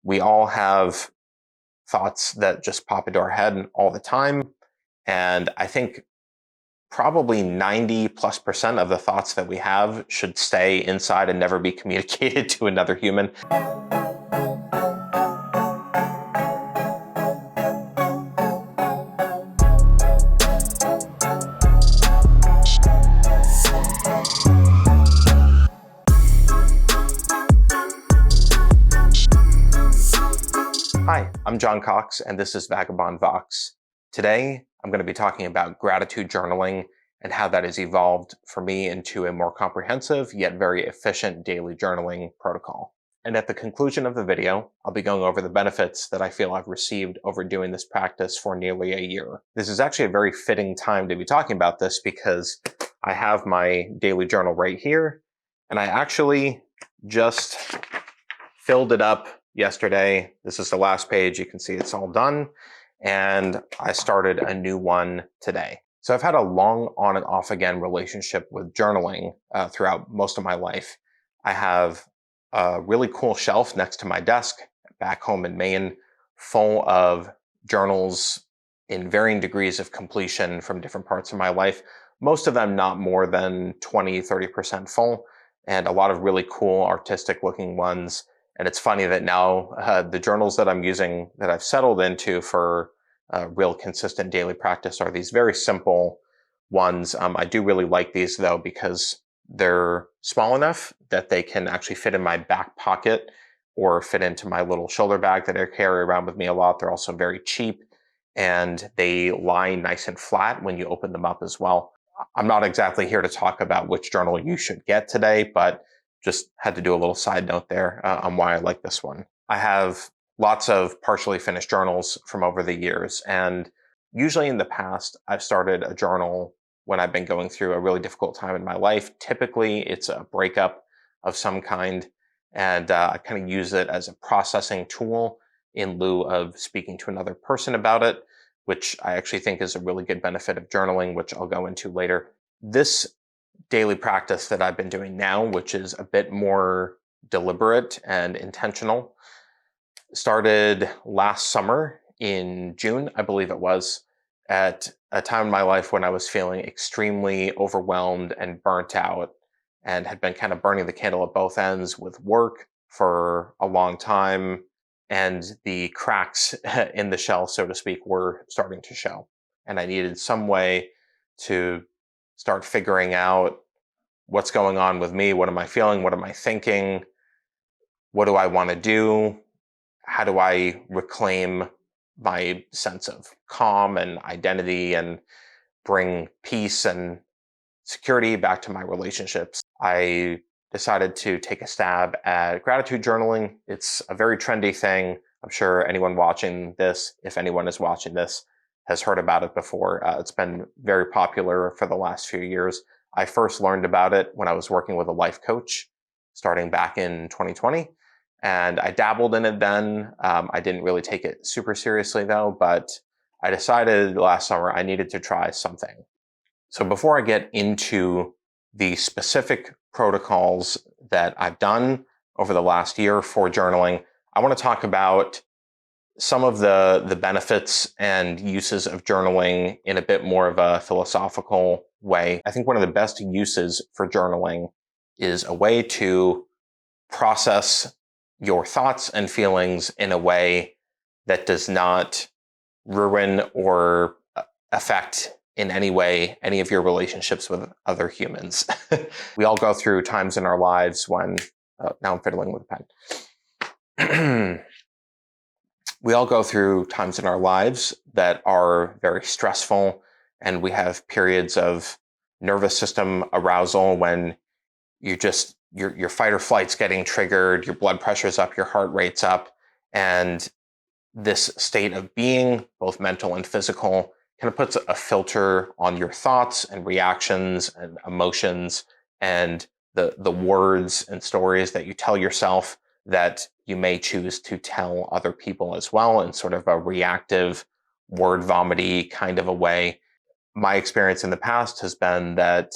We all have thoughts that just pop into our head all the time. And I think probably 90+% of the thoughts that we have should stay inside and never be communicated to another human. Hi, I'm John Cox, and this is Vagabond Vox. Today, I'm going to be talking about gratitude journaling and how that has evolved for me into a more comprehensive yet very efficient daily journaling protocol. And at the conclusion of the video, I'll be going over the benefits that I feel I've received over doing this practice for nearly a year. This is actually a very fitting time to be talking about this because I have my daily journal right here, and I actually just filled it up yesterday. This is the last page. You can see it's all done. And I started a new one today. So I've had a long on and off again relationship with journaling throughout most of my life. I have a really cool shelf next to my desk back home in Maine, full of journals in varying degrees of completion from different parts of my life. Most of them not more than 20-30% full, and a lot of really cool artistic looking ones. And it's funny that now the journals that I'm using, that I've settled into for real consistent daily practice, are these very simple ones. I do really like these though, because they're small enough that they can actually fit in my back pocket or fit into my little shoulder bag that I carry around with me a lot. They're also very cheap, and they lie nice and flat when you open them up as well. I'm not exactly here to talk about which journal you should get today, but just had to do a little side note there on why I like this one. I have lots of partially finished journals from over the years, and usually in the past, I've started a journal when I've been going through a really difficult time in my life. Typically, it's a breakup of some kind, and I kind of use it as a processing tool in lieu of speaking to another person about it, which I actually think is a really good benefit of journaling, which I'll go into later. This daily practice that I've been doing now, which is a bit more deliberate and intentional, started last summer in June, I believe it was, at a time in my life when I was feeling extremely overwhelmed and burnt out, and had been kind of burning the candle at both ends with work for a long time, and the cracks in the shell, so to speak, were starting to show. And I needed some way to start figuring out what's going on with me. What am I feeling? What am I thinking? What do I want to do? How do I reclaim my sense of calm and identity and bring peace and security back to my relationships? I decided to take a stab at gratitude journaling. It's a very trendy thing. I'm sure anyone watching this, if anyone is watching this, has heard about it before. It's been very popular for the last few years. I first learned about it when I was working with a life coach starting back in 2020. And I dabbled in it then. I didn't really take it super seriously though, but I decided last summer I needed to try something. So before I get into the specific protocols that I've done over the last year for journaling, I want to talk about some of the benefits and uses of journaling in a bit more of a philosophical way. I think one of the best uses for journaling is a way to process your thoughts and feelings in a way that does not ruin or affect in any way any of your relationships with other humans. We all go through times in our lives when, now I'm fiddling with a pen. We all go through times in our lives that are very stressful, and we have periods of nervous system arousal when your fight or flight's getting triggered, your blood pressure's up, your heart rate's up, and this state of being, both mental and physical, kind of puts a filter on your thoughts and reactions and emotions and the words and stories that you tell yourself that you may choose to tell other people as well, in sort of a reactive, word vomity kind of a way. My experience in the past has been that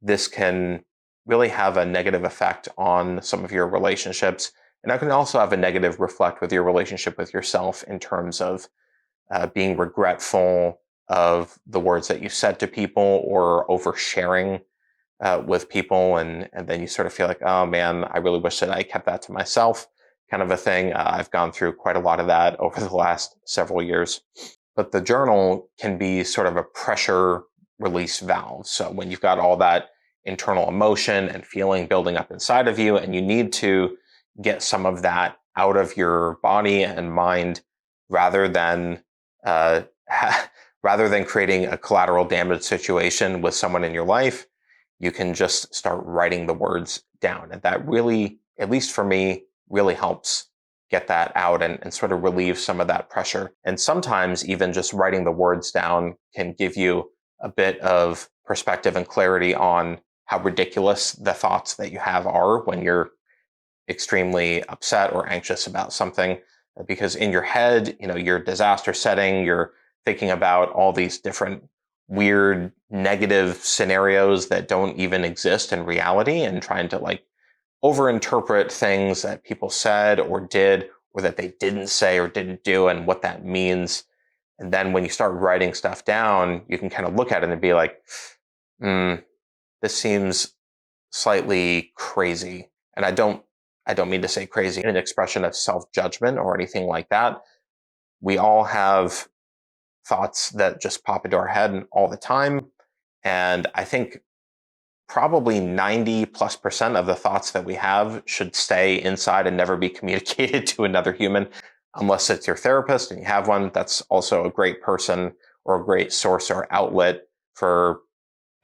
this can really have a negative effect on some of your relationships And that can also have a negative reflect with your relationship with yourself in terms of being regretful of the words that you said to people or oversharing with people. And then you sort of feel like, oh man, I really wish that I kept that to myself, kind of a thing. I've gone through quite a lot of that over the last several years. But the journal can be sort of a pressure release valve. So when you've got all that internal emotion and feeling building up inside of you, and you need to get some of that out of your body and mind rather than uh, rather than creating a collateral damage situation with someone in your life, you can just start writing the words down. And that really, at least for me, really helps get that out and sort of relieve some of that pressure. And sometimes even just writing the words down can give you a bit of perspective and clarity on how ridiculous the thoughts that you have are when you're extremely upset or anxious about something. Because in your head, you're disaster setting, you're thinking about all these different weird negative scenarios that don't even exist in reality and trying to overinterpret things that people said or did, or that they didn't say or didn't do, and what that means. And then when you start writing stuff down, you can kind of look at it and be like, this seems slightly crazy. And I don't mean to say crazy in an expression of self-judgment or anything like that. We all have thoughts that just pop into our head all the time. And I think probably 90+% of the thoughts that we have should stay inside and never be communicated to another human, unless it's your therapist and you have one. That's also a great person or a great source or outlet for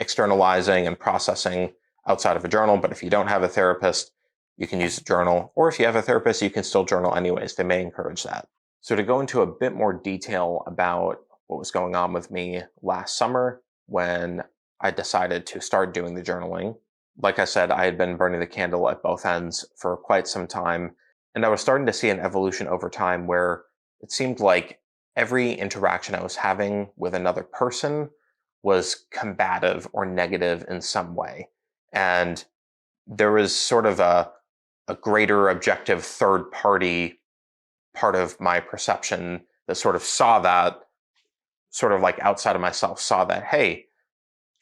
externalizing and processing outside of a journal. But if you don't have a therapist, you can use a journal. Or if you have a therapist, you can still journal anyways. They may encourage that. So to go into a bit more detail about what was going on with me last summer when I decided to start doing the journaling. Like I said, I had been burning the candle at both ends for quite some time. And I was starting to see an evolution over time where it seemed like every interaction I was having with another person was combative or negative in some way. And there was sort of a greater objective third party part of my perception that sort of saw that, sort of like outside of myself, saw that, hey,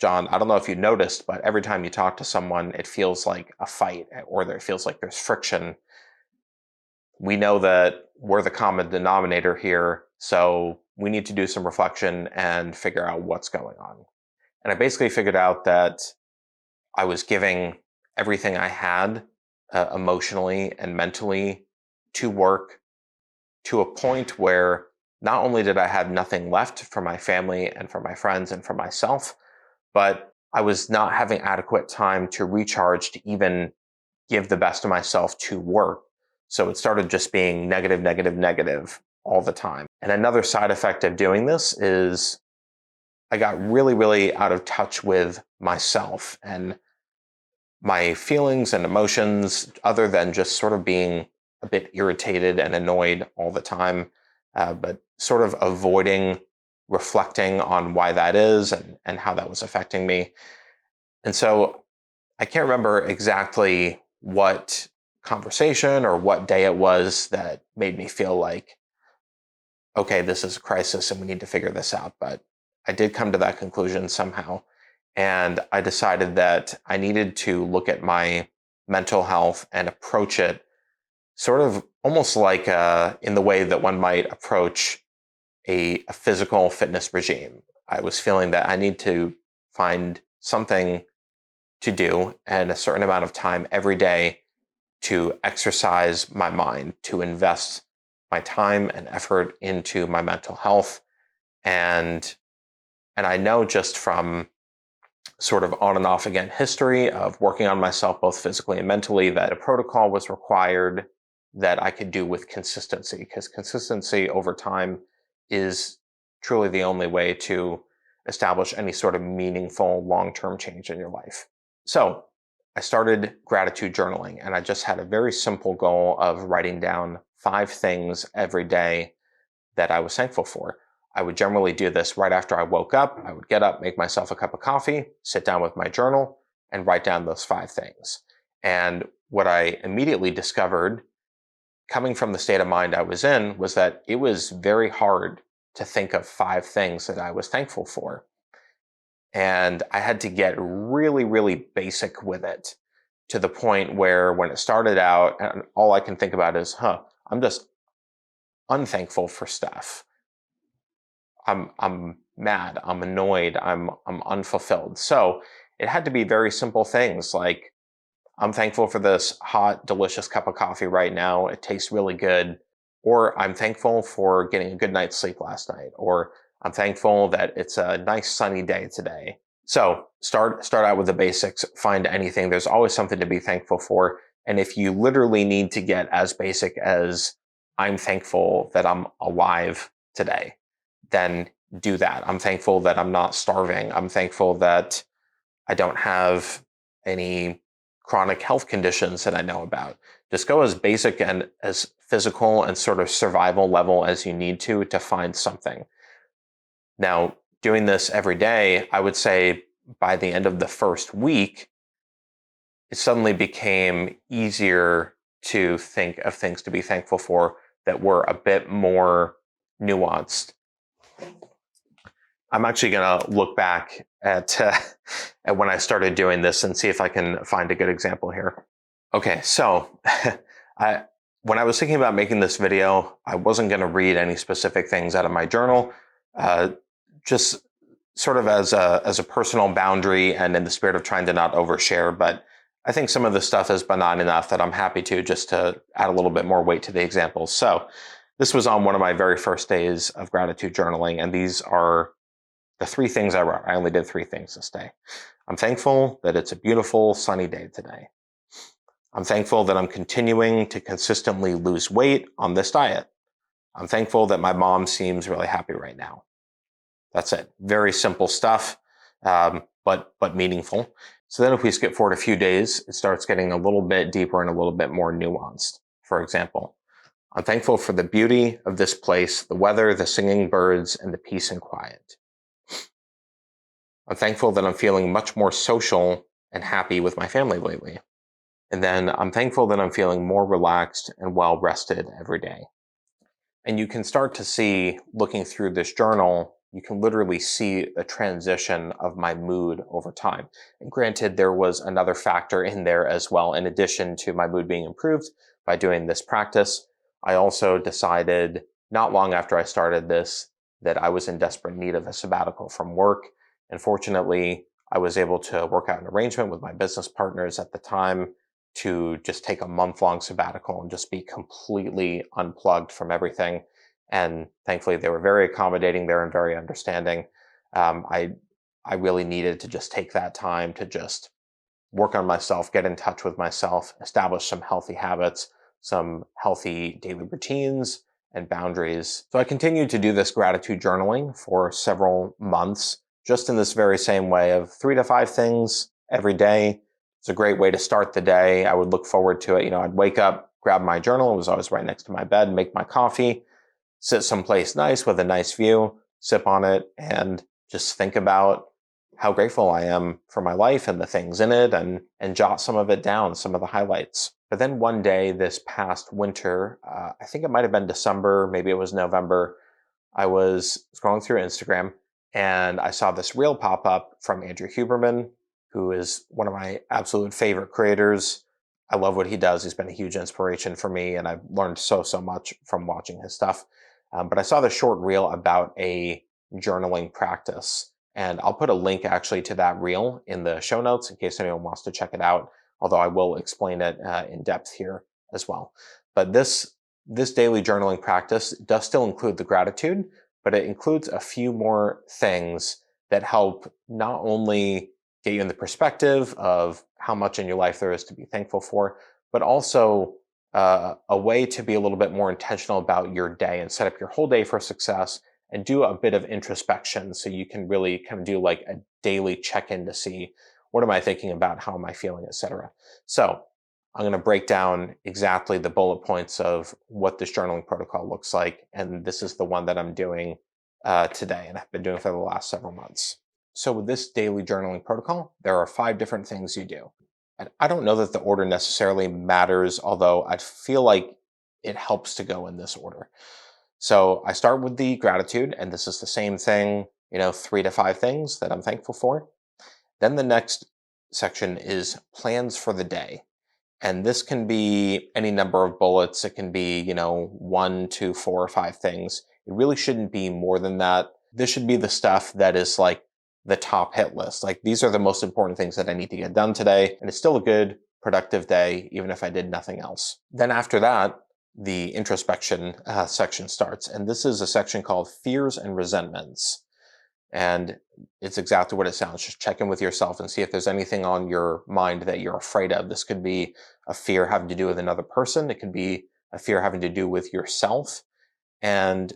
John, I don't know if you noticed, but every time you talk to someone, it feels like a fight or it feels like there's friction. We know that we're the common denominator here, so we need to do some reflection and figure out what's going on. And I basically figured out that I was giving everything I had emotionally and mentally to work to a point where not only did I have nothing left for my family and for my friends and for myself, but I was not having adequate time to recharge to even give the best of myself to work. So it started just being negative, negative, negative all the time. And another side effect of doing this is I got really, really out of touch with myself and my feelings and emotions, other than just sort of being a bit irritated and annoyed all the time, but sort of avoiding reflecting on why that is and how that was affecting me. And so I can't remember exactly what conversation or what day it was that made me feel like, okay, this is a crisis and we need to figure this out. But I did come to that conclusion somehow. And I decided that I needed to look at my mental health and approach it sort of almost like in the way that one might approach a physical fitness regime. I was feeling that I need to find something to do and a certain amount of time every day to exercise my mind, to invest my time and effort into my mental health. And I know just from sort of on and off again history of working on myself both physically and mentally that a protocol was required that I could do with consistency, because consistency over time is truly the only way to establish any sort of meaningful long-term change in your life. So I started gratitude journaling, and I just had a very simple goal of writing down 5 things every day that I was thankful for. I would generally do this right after I woke up. I would get up, make myself a cup of coffee, sit down with my journal, and write down those 5 things. And what I immediately discovered coming from the state of mind I was in was that it was very hard to think of 5 things that I was thankful for. And I had to get really, really basic with it, to the point where when it started out, and all I can think about is, I'm just unthankful for stuff. I'm mad, I'm annoyed, I'm unfulfilled. So it had to be very simple things like, I'm thankful for this hot, delicious cup of coffee right now. It tastes really good. Or I'm thankful for getting a good night's sleep last night. Or I'm thankful that it's a nice sunny day today. So start out with the basics, find anything. There's always something to be thankful for. And if you literally need to get as basic as I'm thankful that I'm alive today, then do that. I'm thankful that I'm not starving. I'm thankful that I don't have any chronic health conditions that I know about. Just go as basic and as physical and sort of survival level as you need to find something. Now, doing this every day, I would say by the end of the first week, it suddenly became easier to think of things to be thankful for that were a bit more nuanced. I'm actually going to look back at when I started doing this and see if I can find a good example here. Okay, so when I was thinking about making this video, I wasn't going to read any specific things out of my journal, just sort of as a personal boundary and in the spirit of trying to not overshare. But I think some of the stuff is benign enough that I'm happy to just to add a little bit more weight to the examples. So this was on one of my very first days of gratitude journaling, and these are the 3 things I wrote. I only did 3 things this day. I'm thankful that it's a beautiful sunny day today. I'm thankful that I'm continuing to consistently lose weight on this diet. I'm thankful that my mom seems really happy right now. That's it. Very simple stuff, but meaningful. So then if we skip forward a few days, it starts getting a little bit deeper and a little bit more nuanced. For example, I'm thankful for the beauty of this place, the weather, the singing birds, and the peace and quiet. I'm thankful that I'm feeling much more social and happy with my family lately. And then I'm thankful that I'm feeling more relaxed and well rested every day. And you can start to see, looking through this journal, you can literally see a transition of my mood over time. And granted, there was another factor in there as well. In addition to my mood being improved by doing this practice, I also decided not long after I started this that I was in desperate need of a sabbatical from work. And fortunately, I was able to work out an arrangement with my business partners at the time to just take a month-long sabbatical and just be completely unplugged from everything. And thankfully, they were very accommodating there and very understanding. I really needed to just take that time to just work on myself, get in touch with myself, establish some healthy habits, some healthy daily routines and boundaries. So I continued to do this gratitude journaling for several months, just in this very same way of 3 to 5 things every day. It's a great way to start the day. I would look forward to it. I'd wake up, grab my journal. It was always right next to my bed, make my coffee, sit someplace nice with a nice view, sip on it, and just think about how grateful I am for my life and the things in it, and jot some of it down, some of the highlights. But then one day this past winter, I think it might have been December, maybe it was November, I was scrolling through Instagram and I saw this reel pop up from Andrew Huberman, who is one of my absolute favorite creators. I love what he does. He's been a huge inspiration for me, and I've learned so much from watching his stuff. But I saw the short reel about a journaling practice, and I'll put a link actually to that reel in the show notes in case anyone wants to check it out, although I will explain it in depth here as well. But this daily journaling practice does still include the gratitude, but it includes a few more things that help not only get you in the perspective of how much in your life there is to be thankful for, but also a way to be a little bit more intentional about your day and set up your whole day for success and do a bit of introspection so you can really kind of do like a daily check-in to see what am I thinking about, how am I feeling, etc. So I'm going to break down exactly the bullet points of what this journaling protocol looks like, and this is the one that I'm doing today and I've been doing for the last several months. So with this daily journaling protocol, there are 5 different things you do. And I don't know that the order necessarily matters, although I feel like it helps to go in this order. So I start with the gratitude, and this is the same thing, 3 to 5 things that I'm thankful for. Then the next section is plans for the day. And this can be any number of bullets. It can be, 1, 2, 4, or 5 things. It really shouldn't be more than that. This should be the stuff that is like the top hit list. Like, these are the most important things that I need to get done today. And it's still a good, productive day, even if I did nothing else. Then after that, the introspection section starts. And this is a section called fears and resentments. And it's exactly what it sounds. Just check in with yourself and see if there's anything on your mind that you're afraid of. This could be a fear having to do with another person. It could be a fear having to do with yourself. And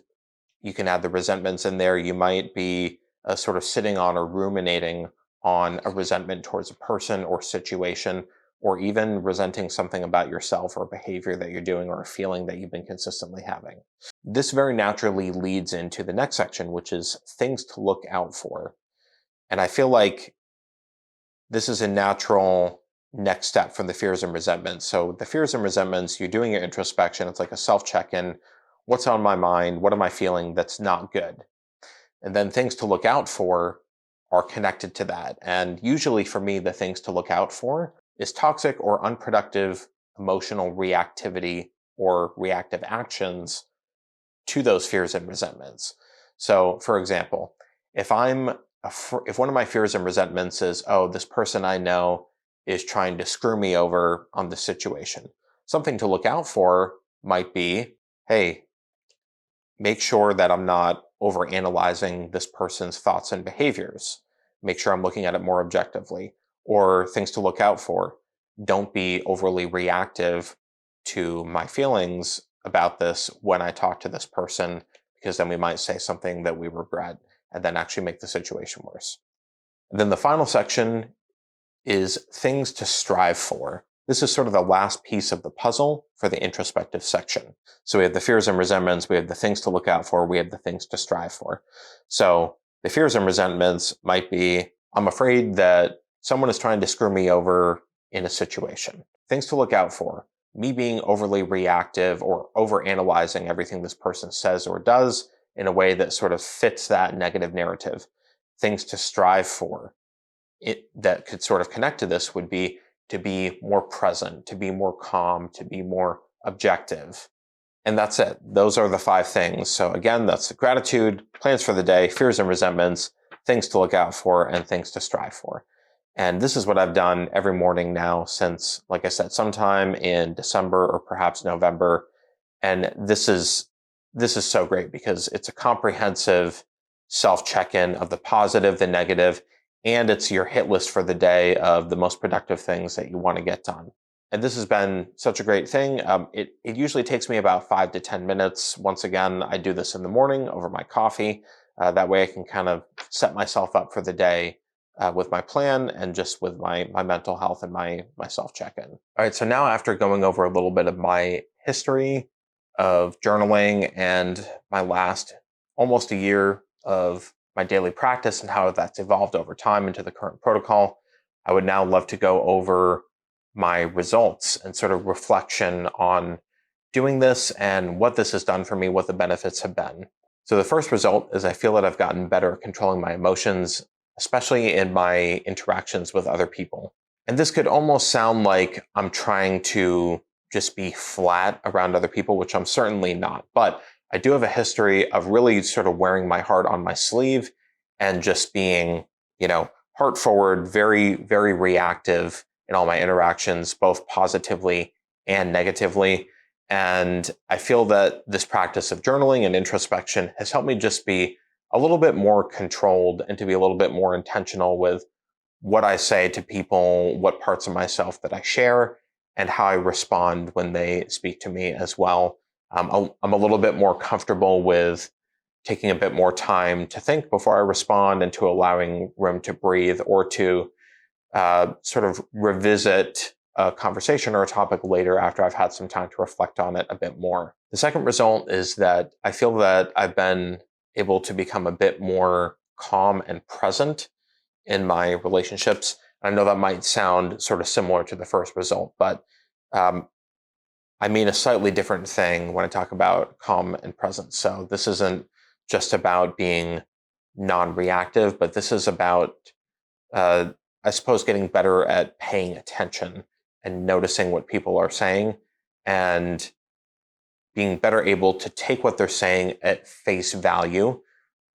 you can add the resentments in there. You might be sort of sitting on or ruminating on a resentment towards a person or situation, or even resenting something about yourself or a behavior that you're doing or a feeling that you've been consistently having. This very naturally leads into the next section, which is things to look out for. And I feel like this is a natural next step from the fears and resentments. So the fears and resentments, you're doing your introspection. It's like a self-check-in. What's on my mind? What am I feeling that's not good? And then things to look out for are connected to that. And usually for me, the things to look out for is toxic or unproductive emotional reactivity or reactive actions to those fears and resentments. So for example, if one of my fears and resentments is, oh, this person I know is trying to screw me over on this situation, something to look out for might be, hey, make sure that I'm not overanalyzing this person's thoughts and behaviors. Make sure I'm looking at it more objectively. Or things to look out for. Don't be overly reactive to my feelings about this when I talk to this person, because then we might say something that we regret and then actually make the situation worse. And then the final section is things to strive for. This is sort of the last piece of the puzzle for the introspective section. So we have the fears and resentments, we have the things to look out for, we have the things to strive for. So the fears and resentments might be, I'm afraid that someone is trying to screw me over in a situation. Things to look out for, me being overly reactive or overanalyzing everything this person says or does in a way that sort of fits that negative narrative. Things to strive for, that could sort of connect to this would be to be more present, to be more calm, to be more objective. And that's it. Those are the 5 things. So again, that's the gratitude, plans for the day, fears and resentments, things to look out for, and things to strive for. And this is what I've done every morning now since, like I said, sometime in December or perhaps November. And this is so great because it's a comprehensive self-check-in of the positive, the negative, and it's your hit list for the day of the most productive things that you want to get done. And this has been such a great thing. It usually takes me about 5 to 10 minutes. Once again, I do this in the morning over my coffee. That way I can kind of set myself up for the day with my plan and just with my mental health and my self-check-in. All right, so now after going over a little bit of my history of journaling and my last almost a year of my daily practice and how that's evolved over time into the current protocol, I would now love to go over my results and sort of reflection on doing this and what this has done for me, what the benefits have been. So the first result is I feel that I've gotten better at controlling my emotions, especially in my interactions with other people. And this could almost sound like I'm trying to just be flat around other people, which I'm certainly not. But I do have a history of really sort of wearing my heart on my sleeve and just being, heart forward, very, very reactive in all my interactions, both positively and negatively. And I feel that this practice of journaling and introspection has helped me just be a little bit more controlled and to be a little bit more intentional with what I say to people, what parts of myself that I share, and how I respond when they speak to me as well. I'm a little bit more comfortable with taking a bit more time to think before I respond and to allowing room to breathe or to sort of revisit a conversation or a topic later after I've had some time to reflect on it a bit more. The second result is that I feel that I've been able to become a bit more calm and present in my relationships. I know that might sound sort of similar to the first result, but I mean a slightly different thing when I talk about calm and present. So this isn't just about being non-reactive, but this is about, I suppose, getting better at paying attention and noticing what people are saying and being better able to take what they're saying at face value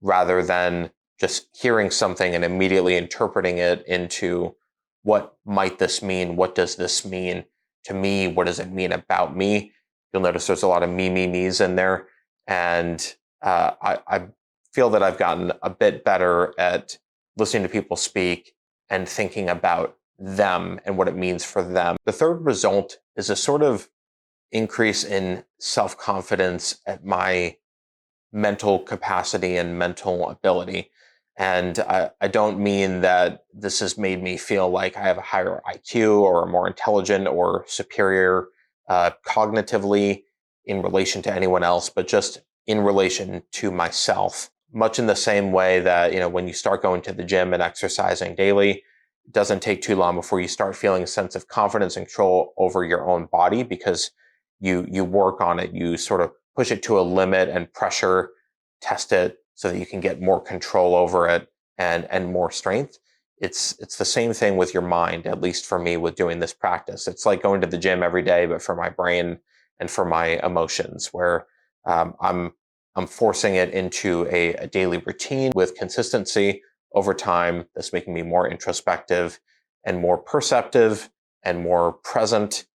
rather than just hearing something and immediately interpreting it into what might this mean? What does this mean to me? What does it mean about me? You'll notice there's a lot of me's in there. And I feel that I've gotten a bit better at listening to people speak and thinking about them and what it means for them. The third result is a sort of increase in self-confidence at my mental capacity and mental ability. And I don't mean that this has made me feel like I have a higher IQ or more intelligent or superior cognitively in relation to anyone else, but just in relation to myself. Much in the same way that, when you start going to the gym and exercising daily, it doesn't take too long before you start feeling a sense of confidence and control over your own body because you work on it. You sort of push it to a limit and pressure test it so that you can get more control over it and more strength. It's the same thing with your mind, at least for me with doing this practice. It's like going to the gym every day, but for my brain and for my emotions, where I'm forcing it into a daily routine with consistency over time. That's making me more introspective and more perceptive and more present.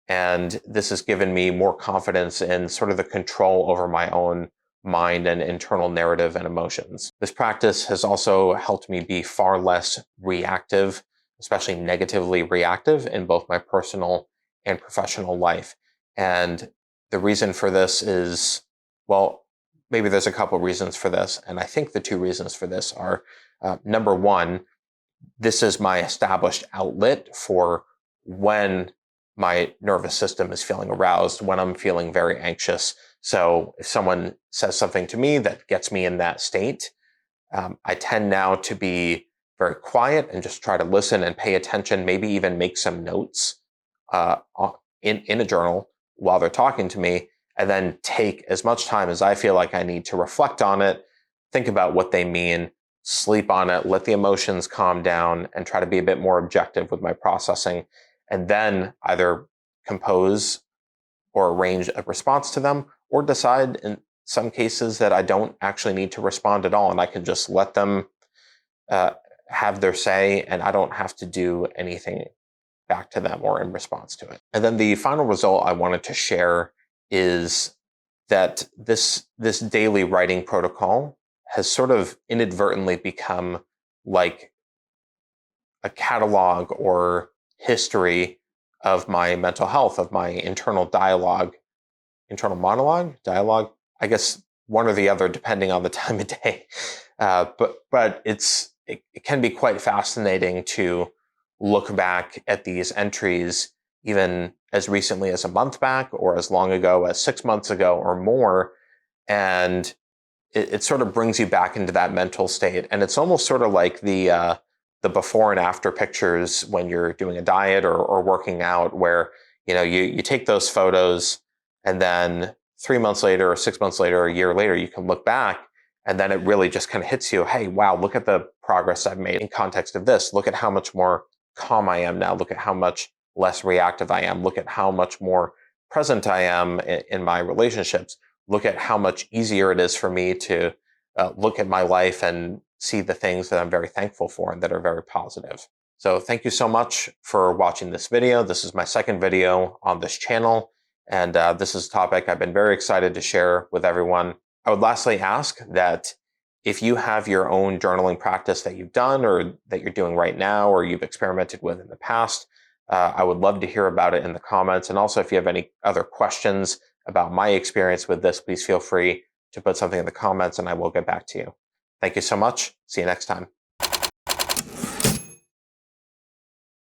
And this has given me more confidence in sort of the control over my own mind and internal narrative and emotions. This practice has also helped me be far less reactive, especially negatively reactive in both my personal and professional life. And the reason for this is, well, maybe there's a couple reasons for this. And I think the two reasons for this are, number one, this is my established outlet for when my nervous system is feeling aroused, when I'm feeling very anxious. So if someone says something to me that gets me in that state, I tend now to be very quiet and just try to listen and pay attention, maybe even make some notes in a journal while they're talking to me, and then take as much time as I feel like I need to reflect on it, think about what they mean, sleep on it, let the emotions calm down, and try to be a bit more objective with my processing, and then either compose or arrange a response to them, or decide in some cases that I don't actually need to respond at all, and I can just let them have their say, and I don't have to do anything back to them or in response to it. And then the final result I wanted to share is that this daily writing protocol has sort of inadvertently become like a catalog or history of my mental health, of my internal dialogue, I guess one or the other, depending on the time of day. But it can be quite fascinating to look back at these entries, even as recently as a month back, or as long ago as 6 months ago or more. And it sort of brings you back into that mental state. And it's almost sort of like the before and after pictures when you're doing a diet or working out, where you take those photos, and then 3 months later or 6 months later or a year later, you can look back, and then it really just kind of hits you, hey, wow, look at the progress I've made in context of this. Look at how much more calm I am now. Look at how much less reactive I am. Look at how much more present I am in my relationships. Look at how much easier it is for me to look at my life and see the things that I'm very thankful for and that are very positive. So thank you so much for watching this video. This is my second video on this channel, and this is a topic I've been very excited to share with everyone. I would lastly ask that if you have your own journaling practice that you've done or that you're doing right now or you've experimented with in the past, I would love to hear about it in the comments. And also, if you have any other questions about my experience with this, please feel free to put something in the comments and I will get back to you. Thank you so much. See you next time.